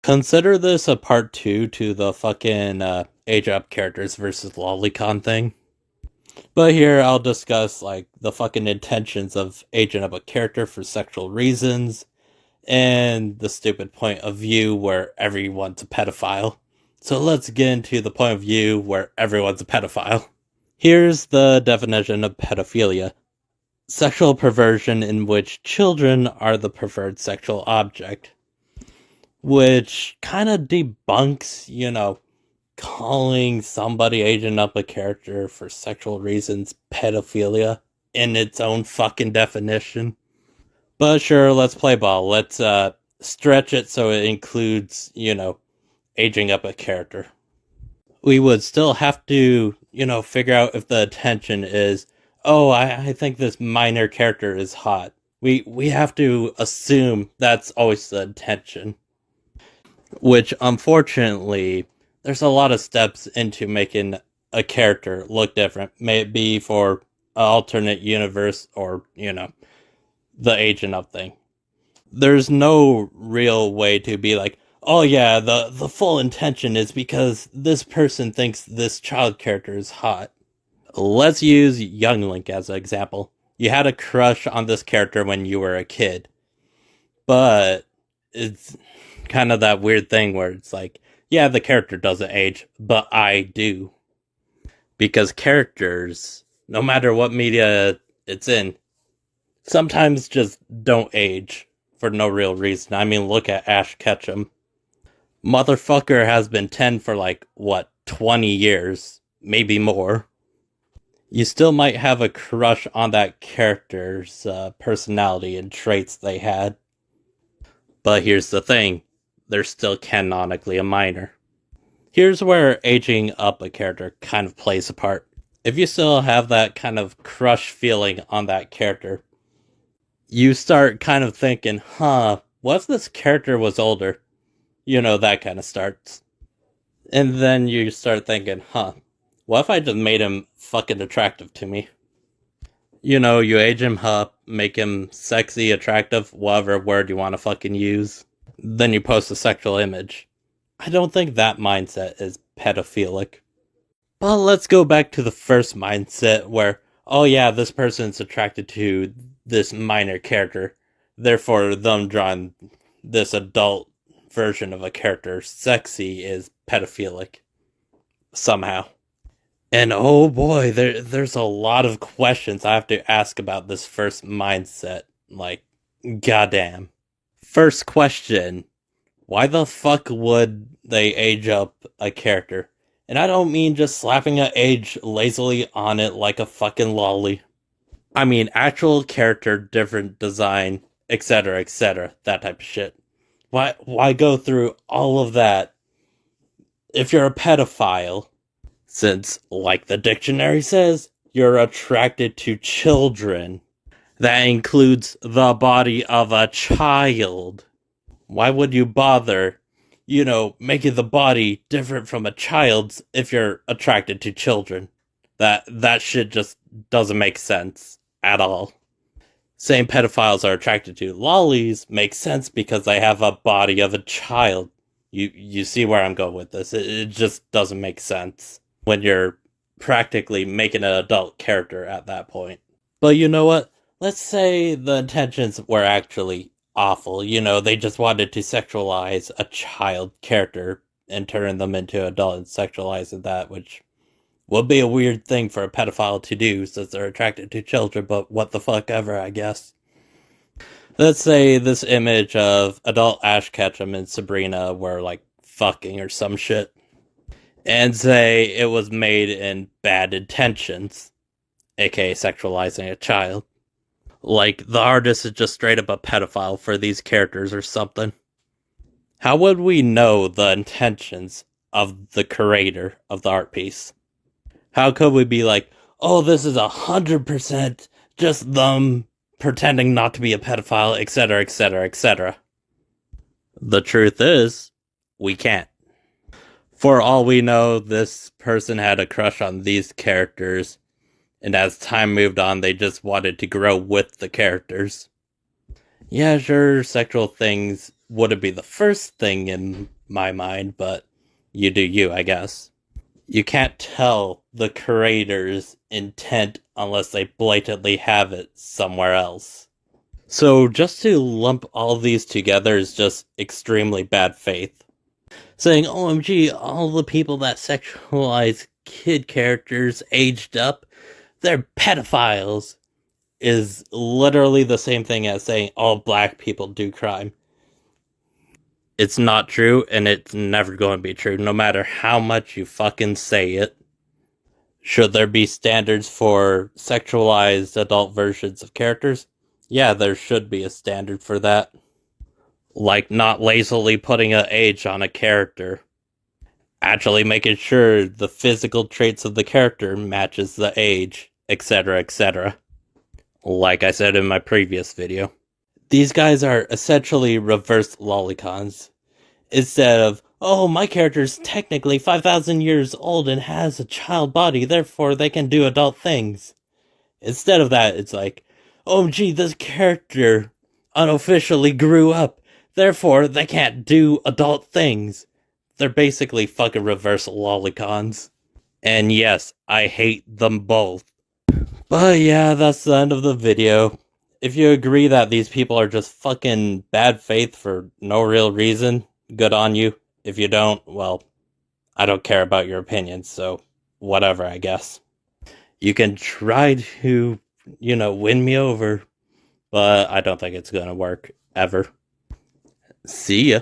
Consider this a part two to the fucking age up characters versus lolicon thing. But here I'll discuss like the fucking intentions of aging up a character for sexual reasons and the stupid point of view where everyone's a pedophile. So let's get into the point of view where everyone's a pedophile. Here's the definition of pedophilia: sexual perversion in which children are the preferred sexual object. Which kind of debunks, calling somebody aging up a character for sexual reasons pedophilia in its own fucking definition. But sure, let's play ball. Let's stretch it so it includes, aging up a character. We would still have to, figure out if the attention is, oh, I think this minor character is hot. We have to assume that's always the intention. Which, unfortunately, there's a lot of steps into making a character look different. May it be for an alternate universe or, the agent up thing. There's no real way to be like, oh yeah, the full intention is because this person thinks this child character is hot. Let's use Young Link as an example. You had a crush on this character when you were a kid, but it's kind of that weird thing where it's like, yeah, the character doesn't age, but I do. Because characters, no matter what media it's in, sometimes just don't age for no real reason. I mean, look at Ash Ketchum. Motherfucker has been 10 for 20 years, maybe more. You still might have a crush on that character's personality and traits they had. But here's the thing, they're still canonically a minor. Here's where aging up a character kind of plays a part. If you still have that kind of crush feeling on that character, you start kind of thinking, what if this character was older? That kind of starts. And then you start thinking, what if I just made him fucking attractive to me? You age him up, make him sexy, attractive, whatever word you want to fucking use. Then you post a sexual image. I don't think that mindset is pedophilic. But let's go back to the first mindset where, oh yeah, this person's attracted to this minor character. Therefore, them drawing this adult version of a character sexy is pedophilic. Somehow. And oh boy, there's a lot of questions I have to ask about this first mindset. Like, goddamn. First question, why the fuck would they age up a character? And I don't mean just slapping an age lazily on it like a fucking lolly. I mean actual character, different design, etc., that type of shit. Why go through all of that if you're a pedophile? Since, like the dictionary says, you're attracted to children. That includes the body of a child. Why would you bother, making the body different from a child's if you're attracted to children? That shit just doesn't make sense at all. Saying pedophiles are attracted to lollies makes sense because they have a body of a child. You see where I'm going with this. It just doesn't make sense when you're practically making an adult character at that point. But you know what? Let's say the intentions were actually awful. They just wanted to sexualize a child character and turn them into adult and sexualizing that, which would be a weird thing for a pedophile to do since they're attracted to children, but what the fuck ever, I guess. Let's say this image of adult Ash Ketchum and Sabrina were fucking or some shit. And say it was made in bad intentions, aka sexualizing a child. Like the artist is just straight up a pedophile for these characters or something. How would we know the intentions of the creator of the art piece? How could we be like, oh, this is 100% just them pretending not to be a pedophile, etc. The truth is, we can't. For all we know, this person had a crush on these characters, and as time moved on, they just wanted to grow with the characters. Yeah, sure, sexual things wouldn't be the first thing in my mind, but you do you, I guess. You can't tell the creator's intent unless they blatantly have it somewhere else. So just to lump all these together is just extremely bad faith. Saying, OMG, all the people that sexualize kid characters aged up, they're pedophiles, is literally the same thing as saying all black people do crime. It's not true, and it's never going to be true, no matter how much you fucking say it. Should there be standards for sexualized adult versions of characters? Yeah, there should be a standard for that. Like not lazily putting an age on a character. Actually making sure the physical traits of the character matches the age, etc., etc. Like I said in my previous video. These guys are essentially reverse lolicons. Instead of, oh, my character's technically 5,000 years old and has a child body, therefore they can do adult things. Instead of that, it's like, oh, gee, this character unofficially grew up, therefore they can't do adult things. They're basically fucking reverse lolicons. And yes, I hate them both. But yeah, that's the end of the video. If you agree that these people are just fucking bad faith for no real reason, good on you. If you don't, well, I don't care about your opinions, so whatever, I guess. You can try to, win me over, but I don't think it's gonna work ever. See ya.